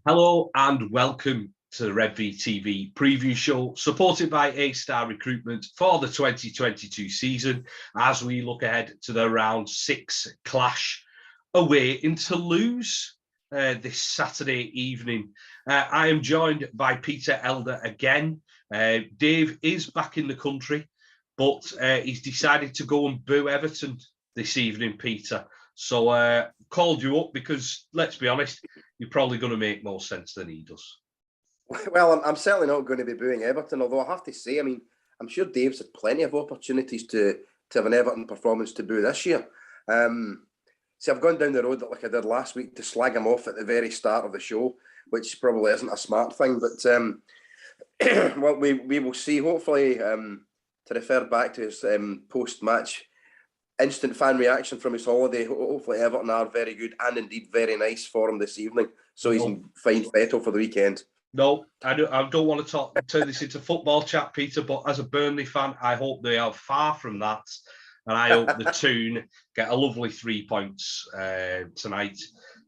Hello and welcome to the Redvee TV preview show, supported by A-Star Recruitment for the 2022 season, as we look ahead to the round 6 clash away in Toulouse this Saturday evening. I am joined by Peter Elder again. Dave is back in the country, but he's decided to go and boo Everton this evening, Peter. So called you up because, let's be honest, you're probably going to make more sense than he does. Well, I'm certainly not going to be booing Everton, although I have to say, I'm sure Dave's had plenty of opportunities to have an Everton performance to boo this year. See, I've gone down the road like I did last week to slag him off at the very start of the show, which probably isn't a smart thing, but well, we will see. Hopefully, to refer back to his post-match instant fan reaction from his holiday, hopefully Everton are very good and indeed very nice for him this evening, so he's in fine fettle for the weekend. No, I don't want to turn this into football chat, Peter, but as a Burnley fan, I hope they are far from that. And I hope the Toon get a lovely 3 points tonight.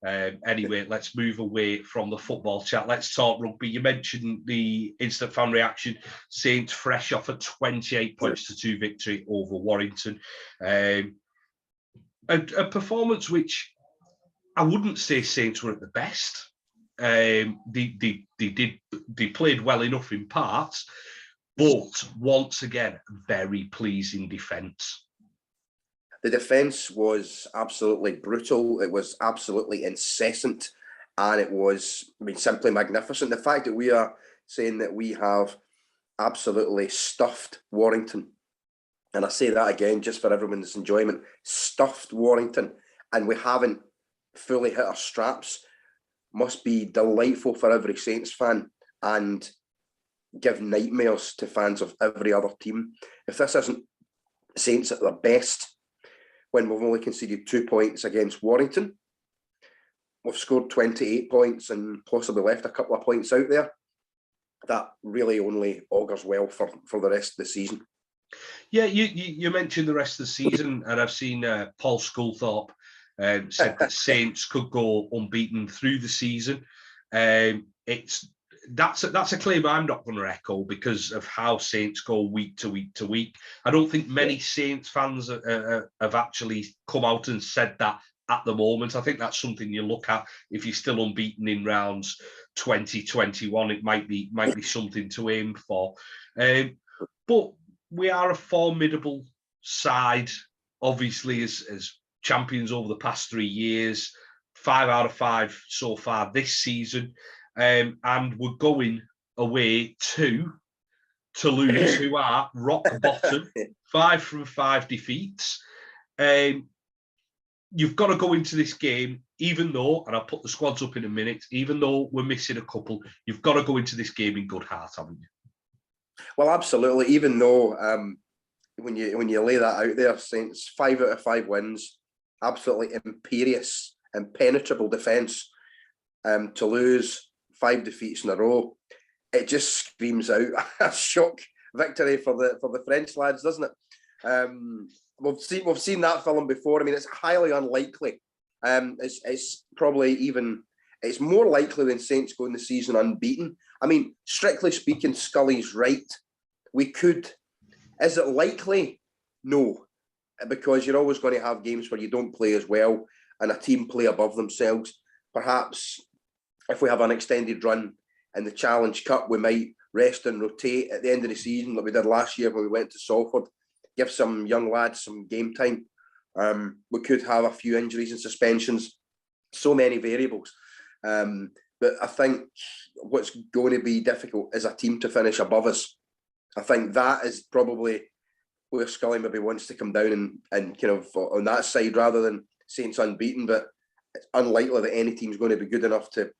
Anyway, let's move away from the football chat. Let's talk rugby. You mentioned the instant fan reaction. Saints fresh off a 28 points to 2 victory over Warrington. A performance which I wouldn't say Saints were at the best. They played well enough in parts, but once again, very pleasing defence. The defence was absolutely brutal. It was absolutely incessant, and it was, simply magnificent. The fact that we are saying that we have absolutely stuffed Warrington, and I say that again just for everyone's enjoyment, stuffed Warrington, and we haven't fully hit our straps, must be delightful for every Saints fan and give nightmares to fans of every other team. If this isn't Saints at their best, when we've only conceded 2 points against Warrington, we've scored 28 points and possibly left a couple of points out there, that really only augurs well for the rest of the season. Yeah, you mentioned the rest of the season, and I've seen Paul Sculthorpe said that Saints could go unbeaten through the season. That's a claim I'm not going to echo because of how Saints go week to week to week. I don't think many Saints fans have actually come out and said that at the moment. I think that's something you look at if you're still unbeaten in rounds 2021. It might be something to aim for. But we are a formidable side, obviously, as champions over the past 3 years, 5 out of 5 so far this season. And we're going away to Toulouse, who are rock bottom, 5 from 5 defeats. You've got to go into this game, even though, and I'll put the squads up in a minute, even though we're missing a couple, you've got to go into this game in good heart, haven't you? Well, absolutely. Even though when you lay that out there, Saints 5 out of 5 wins, absolutely imperious, impenetrable defence. Toulouse 5 defeats in a row. It just screams out a shock victory for the French lads, doesn't it? We've seen that film before. It's highly unlikely. It's more likely than Saints going the season unbeaten. Strictly speaking, Scully's right. We could. Is it likely? No, because you're always going to have games where you don't play as well and a team play above themselves. Perhaps if we have an extended run in the Challenge Cup, we might rest and rotate at the end of the season like we did last year when we went to Salford, give some young lads some game time. We could have a few injuries and suspensions, so many variables. But I think what's going to be difficult is a team to finish above us. I think that is probably where Scully maybe wants to come down and kind of on that side rather than Saints unbeaten. But it's unlikely that any team's going to be good enough to,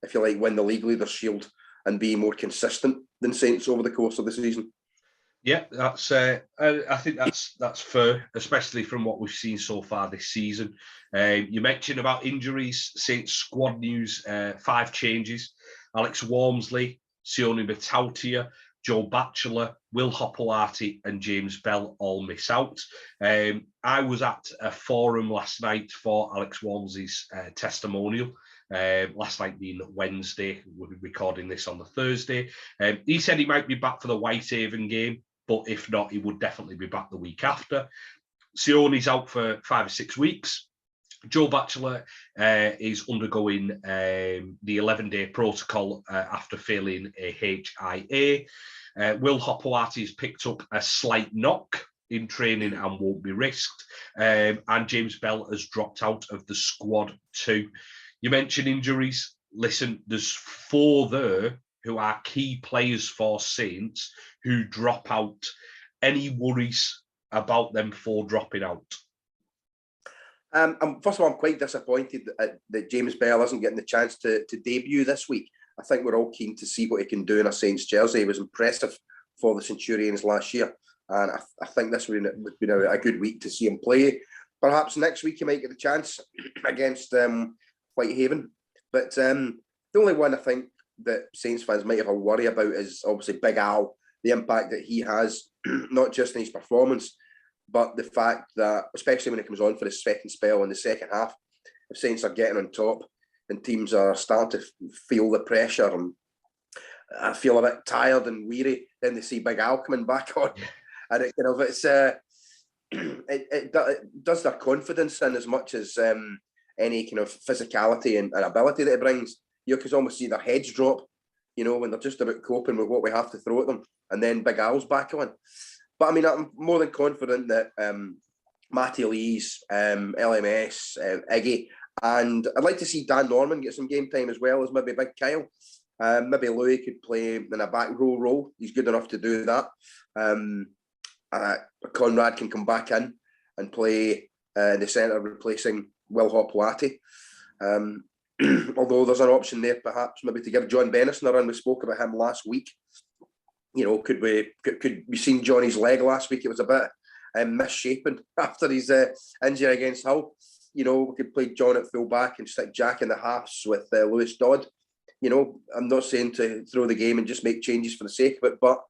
if you like, win the League Leaders' Shield and be more consistent than Saints over the course of the season. Yeah, that's. I think that's fair, especially from what we've seen so far this season. You mentioned about injuries. Saints squad news: 5 changes. Alex Walmsley, Sione Matautia, Joe Batchelor, Will Hopoate and James Bell all miss out. I was at a forum last night for Alex Walmsley's testimonial, last night being Wednesday. We'll be recording this on the Thursday. He said he might be back for the Whitehaven game, but if not, he would definitely be back the week after. Sione's out for 5 or 6 weeks. Joe Batchelor is undergoing the 11-day protocol after failing a HIA. Will Hopewati has picked up a slight knock in training and won't be risked. And James Bell has dropped out of the squad too. You mentioned injuries. Listen, there's 4 there who are key players for Saints who drop out. Any worries about them 4 dropping out? First of all, I'm quite disappointed that James Bell isn't getting the chance to debut this week. I think we're all keen to see what he can do in a Saints jersey. He was impressive for the Centurions last year, and I think this would be a good week to see him play. Perhaps next week he might get a chance against Whitehaven. But the only one I think that Saints fans might have a worry about is obviously Big Al, the impact that he has, not just in his performance, but the fact that, especially when it comes on for the second spell in the second half, if Saints are getting on top and teams are starting to feel the pressure and feel a bit tired and weary, then they see Big Al coming back on. And it does their confidence in as much as any kind of physicality and ability that it brings. You can almost see their heads drop, when they're just about coping with what we have to throw at them. And then Big Al's back on. But I mean, I'm more than confident that Matty Lees, LMS, Iggy, and I'd like to see Dan Norman get some game time as well as maybe Big Kyle. Maybe Louis could play in a back row role. He's good enough to do that. Conrad can come back in and play in the centre, replacing Will Hopewati. Although there's an option there, perhaps maybe to give John Bennison a run. We spoke about him last week. Could we seen Johnny's leg last week? It was a bit misshapen after his injury against Hull. We could play John at full back and stick Jack in the halves with Lewis Dodd. I'm not saying to throw the game and just make changes for the sake of it, but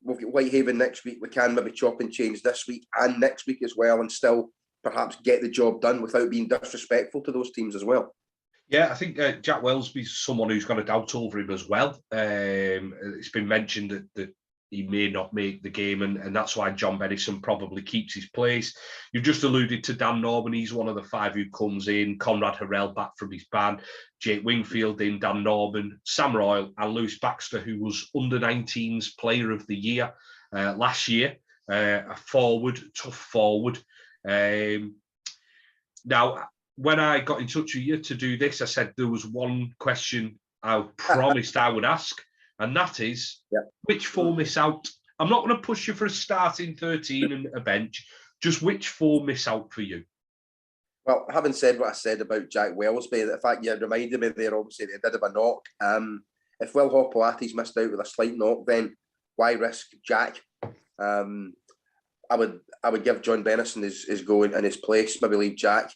we've got Whitehaven next week. We can maybe chop and change this week and next week as well, and still perhaps get the job done without being disrespectful to those teams as well. Yeah, I think Jack Wellesby's someone who's got a doubt over him as well. It's been mentioned that he may not make the game, and that's why John Bennison probably keeps his place. You've just alluded to Dan Norman. He's one of the 5 who comes in. Conrad Harrell back from his ban. Jake Wingfield in, Dan Norman, Sam Royal, and Lewis Baxter, who was under-19s Player of the Year last year. A tough forward. Now, when I got in touch with you to do this, I said there was one question I promised I would ask, and that is, which 4 miss out? I'm not going to push you for a starting 13 and a bench, just which 4 miss out for you? Well, having said what I said about Jack Wellesby, the fact you reminded me there, obviously, they did have a knock. If Will Hopewati's missed out with a slight knock, then why risk Jack? I would give John Bennison his go in his place, maybe leave Jack.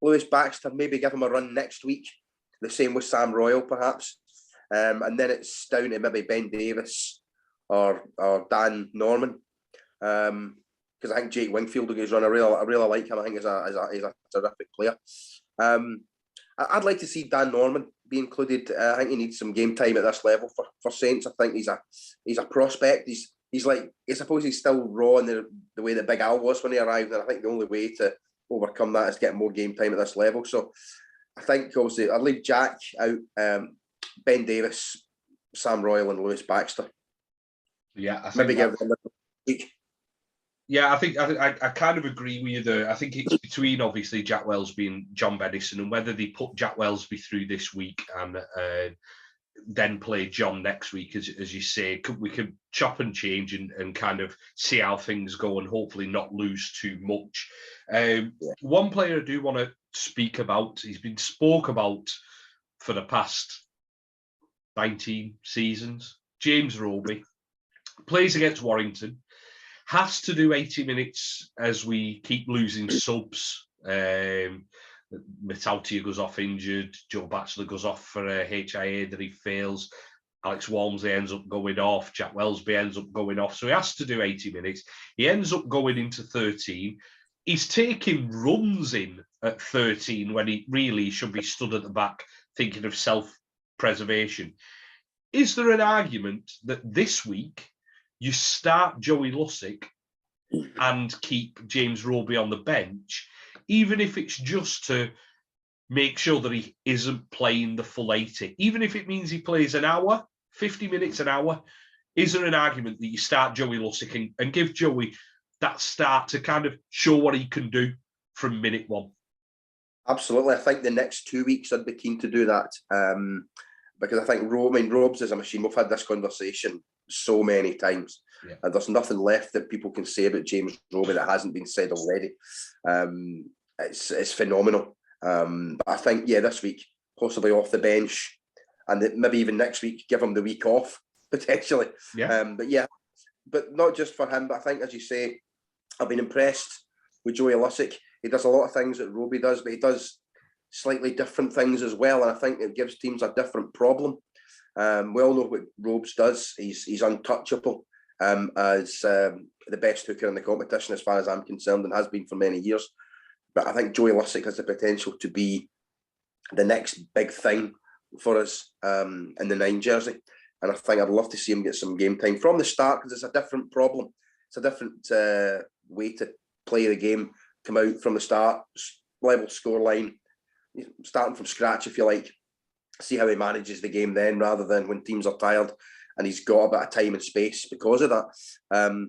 Lewis Baxter, maybe give him a run next week. The same with Sam Royal, perhaps. And then it's down to maybe Ben Davis or Dan Norman. Because I think Jake Wingfield will get his run. I really like him. I think he's a terrific player. I'd like to see Dan Norman be included. I think he needs some game time at this level for Saints. I think he's a prospect. He's like, I suppose he's still raw in the way that Big Al was when he arrived. And I think the only way to overcome that is getting more game time at this level. So I think obviously I'd leave Jack out, Ben Davis, Sam Royal, and Lewis Baxter. Yeah, I think maybe give them a week. Yeah, I think I kind of agree with you there. I think it's between obviously Jack Wellesby and John Bennison, and whether they put Jack Wellesby through this week and then play John next week, as you say, we could chop and change and kind of see how things go and hopefully not lose too much. One player I do want to speak about, he's been spoke about for the past 19 seasons, James Roby, plays against Warrington, has to do 80 minutes as we keep losing subs. Metautia goes off injured. Joe Batchelor goes off for a HIA that he fails. Alex Walmsley ends up going off. Jack Wellesby ends up going off. So he has to do 80 minutes. He ends up going into 13. He's taking runs in at 13 when he really should be stood at the back thinking of self-preservation. Is there an argument that this week you start Joey Lussick and keep James Roby on the bench, even if it's just to make sure that he isn't playing the full 80, even if it means he plays an hour, 50 minutes an hour? Is there an argument that you start Joey Lussick and give Joey that start to kind of show what he can do from minute one? Absolutely. I think the next 2 weeks I'd be keen to do that, because I think Rob's is a machine. We've had this conversation so many times. Yeah. There's nothing left that people can say about James Roby that hasn't been said already. It's phenomenal. But I think, this week, possibly off the bench, and maybe even next week, give him the week off, potentially. Yeah. But not just for him, but I think, as you say, I've been impressed with Joey Lussick. He does a lot of things that Roby does, but he does slightly different things as well, and I think it gives teams a different problem. We all know what Robes does. He's untouchable as the best hooker in the competition, as far as I'm concerned, and has been for many years. But I think Joey Lussick has the potential to be the next big thing for us in the 9 jersey. And I think I'd love to see him get some game time from the start, because it's a different problem. It's a different way to play the game, come out from the start, level scoreline, starting from scratch, if you like. See how he manages the game then, rather than when teams are tired and he's got a bit of time and space because of that.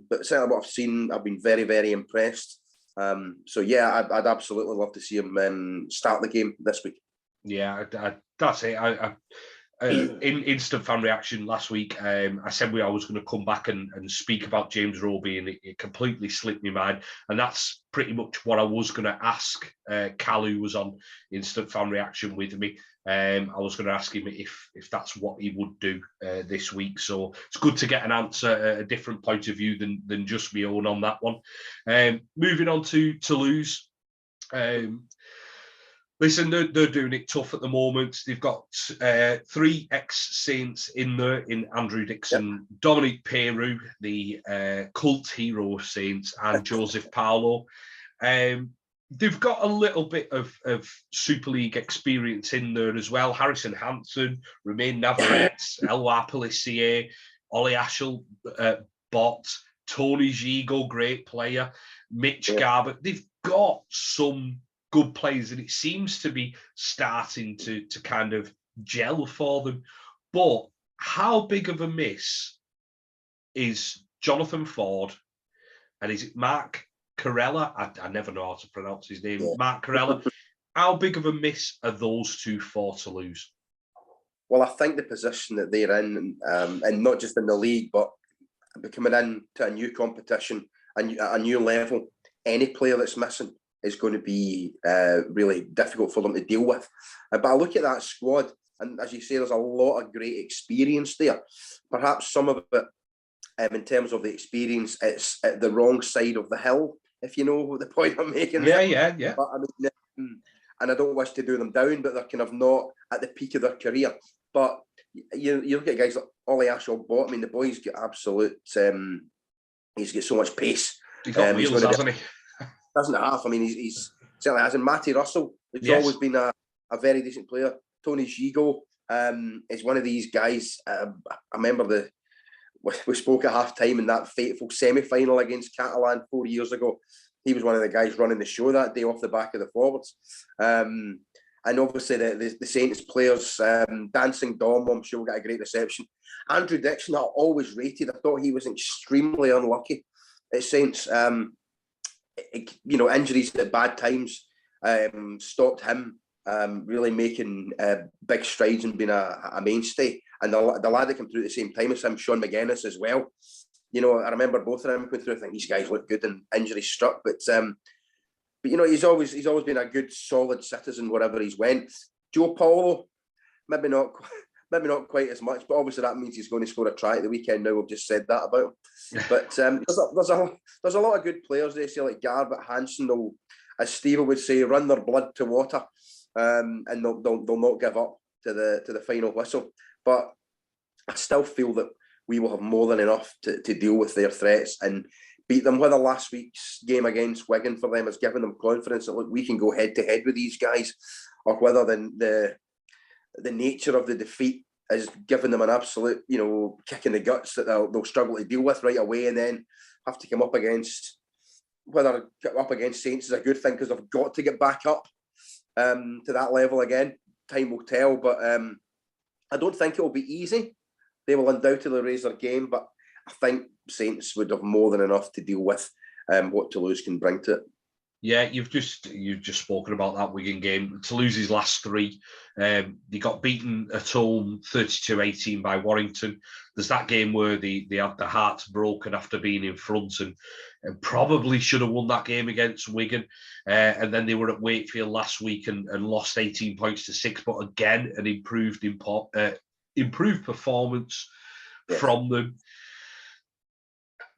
But certainly what I've seen, I've been very, very impressed. I'd absolutely love to see him start the game this week. Yeah, that's it. In instant fan reaction last week, I said I was going to come back and speak about James Roby, and it completely slipped my mind. And that's pretty much what I was going to ask Cal, who was on instant fan reaction with me. I was going to ask him if that's what he would do this week. So it's good to get an answer, a different point of view than just my own on that one. Moving on to Toulouse. Listen, they're doing it tough at the moment. They've got 3 ex-Saints in there, in Andrew Dixon, Dominique Peru, the cult hero of Saints, and Joseph Paolo. They've got a little bit of Super League experience in there as well. Harrison Hansen, Romain Navarrete, Elwar Pelissier, Ollie Ashel, Bot, Tony Gigo, great player, Mitch Garbutt. They've got some good players, and it seems to be starting to kind of gel for them. But how big of a miss is Jonathan Ford, and is it Mark Carella? I never know how to pronounce his name. Mark Carella. How big of a miss are those two for Toulouse? Well, I think the position that they're in, and not just in the league, but coming into a new competition, a new level, any player that's missing is going to be really difficult for them to deal with. But I look at that squad, and as you say, there's a lot of great experience there. Perhaps some of it, in terms of the experience, it's at the wrong side of the hill, if you know the point I'm making. Yeah. But I mean, and I don't wish to do them down, but they're kind of not at the peak of their career. But you look at guys like Ollie Ashel Bot. I mean, the boy's got absolute. He's got so much pace. He's got wheels, hasn't he? Doesn't have. I mean, he's certainly has. And Matty Russell, who's always been a very decent player. Tony Gigo is one of these guys. I remember we spoke at half time in that fateful semi-final against Catalan 4 years ago. He was one of the guys running the show that day off the back of the forwards. And obviously the Saints players, Dancing Dom, I'm sure will get a great reception. Andrew Dixon, I always rated. I thought he was extremely unlucky at Saints. Injuries at bad times stopped him really making big strides and being a mainstay. And the lad that came through at the same time as him, Sean McGuinness, as well. I remember both of them going through. I think these guys look good and injury struck, but he's always been a good, solid citizen wherever he's went. Joe Paulo, maybe not quite as much, but obviously that means he's going to score a try at the weekend. Now we've just said that about him. But there's a lot of good players there. Say like Garbutt, Hansen, they'll, as Steve would say, run their blood to water, and they'll not give up to the final whistle. But I still feel that we will have more than enough to deal with their threats and beat them. Whether last week's game against Wigan for them has given them confidence that, look, we can go head to head with these guys, or whether the the nature of the defeat is giving them an absolute, kick in the guts that they'll struggle to deal with right away, and then have to come up against, whether up against Saints is a good thing because they've got to get back up to that level again. Time will tell, but I don't think it will be easy. They will undoubtedly raise their game, but I think Saints would have more than enough to deal with what Toulouse can bring to it. Yeah, you've just spoken about that Wigan game. Toulouse's last three, they got beaten at home 32-18 by Warrington. There's that game where they had their hearts broken after being in front and probably should have won that game against Wigan. And then they were at Wakefield last week and lost 18 points to 6. But again, an improved performance from them.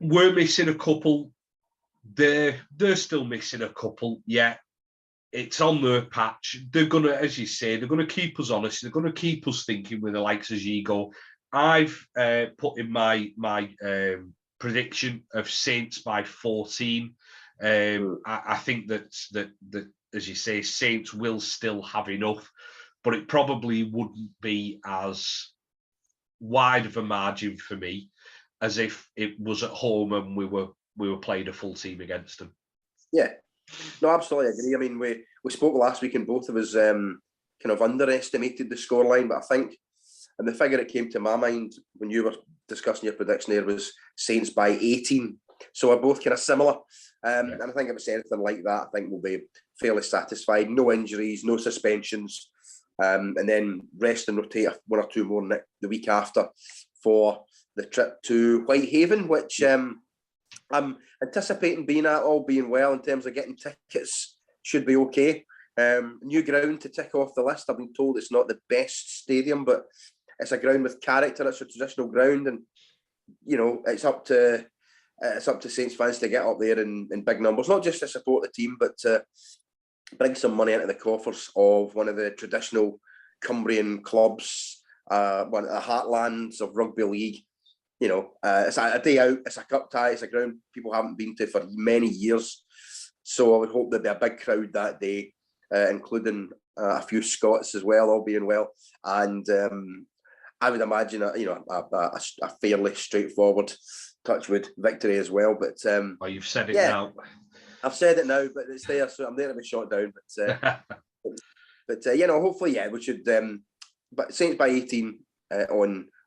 We're missing a couple. They're still missing a couple. Yeah, it's on their patch. They're gonna, as you say, they're gonna keep us honest. They're gonna keep us thinking with the likes of Gigo. I've put in my prediction of Saints by 14. I think that as you say, Saints will still have enough, but it probably wouldn't be as wide of a margin for me as if it was at home and we were playing a full team against them. Yeah, no, absolutely agree. I mean, we spoke last week and both of us kind of underestimated the scoreline, but I think, and the figure that came to my mind when you were discussing your prediction there was Saints by 18. So we're both kind of similar. And I think if it's anything like that, I think we'll be fairly satisfied. No injuries, no suspensions. And then rest and rotate one or two more the week after for the trip to Whitehaven, which I'm anticipating being at, all being well in terms of getting tickets, should be okay. New ground to tick off the list. I've been told it's not the best stadium, but it's a ground with character. It's a traditional ground, and it's up to Saints fans to get up there in big numbers, not just to support the team, but to bring some money into the coffers of one of the traditional Cumbrian clubs, one of the heartlands of rugby league. It's a day out, it's a cup tie, it's a ground people haven't been to for many years. So I would hope there'd be a big crowd that day, including a few Scots as well, all being well. And I would imagine a fairly straightforward touchwood victory as well. But you've said it now. I've said it now, but it's there, so I'm there to be shot down. But hopefully, we should. But Saints by 18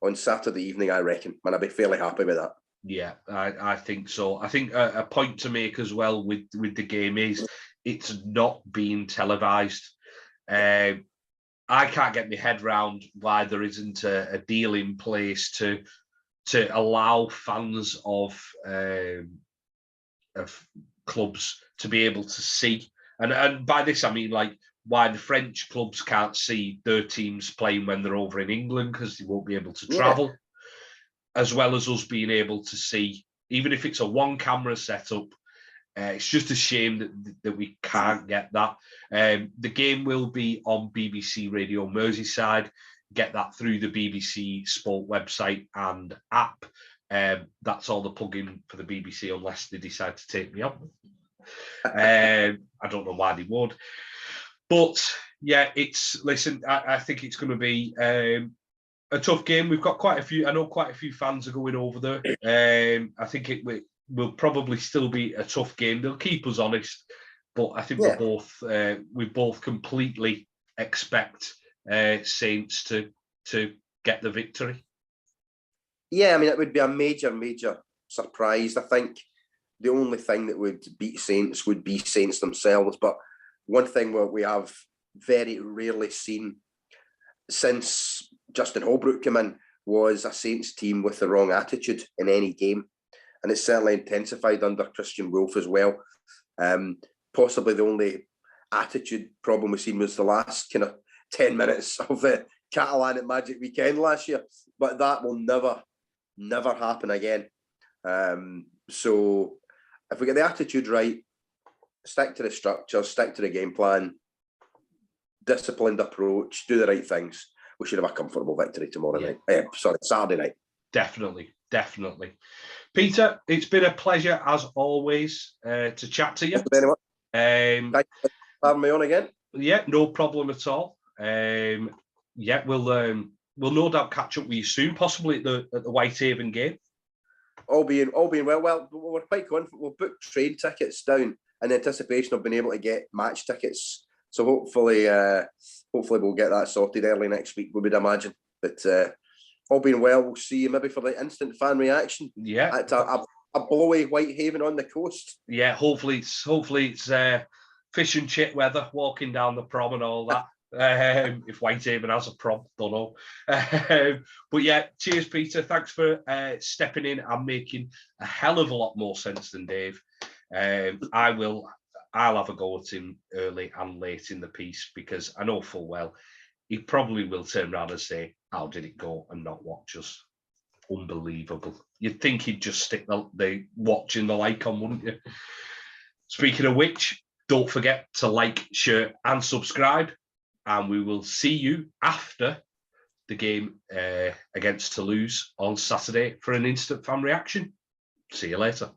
on Saturday evening, I reckon, and I'll be fairly happy with that. Yeah, I think so. I think a point to make as well with the game is it's not being televised. I can't get my head round why there isn't a deal in place to allow fans of clubs to be able to see. And by this I mean like why the French clubs can't see their teams playing when they're over in England because they won't be able to travel, as well as us being able to see, even if it's a one camera setup. It's just a shame that we can't get that. The game will be on BBC Radio Merseyside. Get that through the BBC Sport website and app. That's all the plug-in for the BBC unless they decide to take me up. I don't know why they would. But yeah, I think it's going to be a tough game. We've got quite a few fans are going over there. I think it will probably still be a tough game. They'll keep us honest, but I think we both completely expect Saints to get the victory. Yeah, I mean, it would be a major, major surprise. I think the only thing that would beat Saints would be Saints themselves. But one thing we have very rarely seen since Justin Holbrook came in was a Saints team with the wrong attitude in any game. And it's certainly intensified under Christian Wolf as well. Possibly the only attitude problem we've seen was the last kind of 10 minutes of the Catalan at Magic Weekend last year. But that will never happen again. So if we get the attitude right, stick to the structure, stick to the game plan, disciplined approach, do the right things, we should have a comfortable victory tomorrow night. Saturday night. Definitely. Peter, it's been a pleasure as always to chat to you. Thank you very much. Thanks for having me on again. Yeah, no problem at all. yeah, we'll no doubt catch up with you soon, possibly at the Whitehaven game. All being well. Well, we're quite confident. We'll book train tickets down in anticipation of being able to get match tickets. So hopefully we'll get that sorted early next week, we would imagine. But all being well, we'll see you maybe for the instant fan reaction. Yeah, at a blowy Whitehaven on the coast. Yeah, hopefully it's fish and chip weather, walking down the prom and all that. If Whitehaven has a prom, don't know. But yeah, cheers, Peter. Thanks for stepping in and making a hell of a lot more sense than Dave. I'll have a go at him early and late in the piece, because I know full well he probably will turn around and say, "How did it go?" and not watch us. Unbelievable. You'd think he'd just stick the watching the like on, wouldn't you? Speaking of which, don't forget to like, share, and subscribe. And we will see you after the game against Toulouse on Saturday for an instant fan reaction. See you later.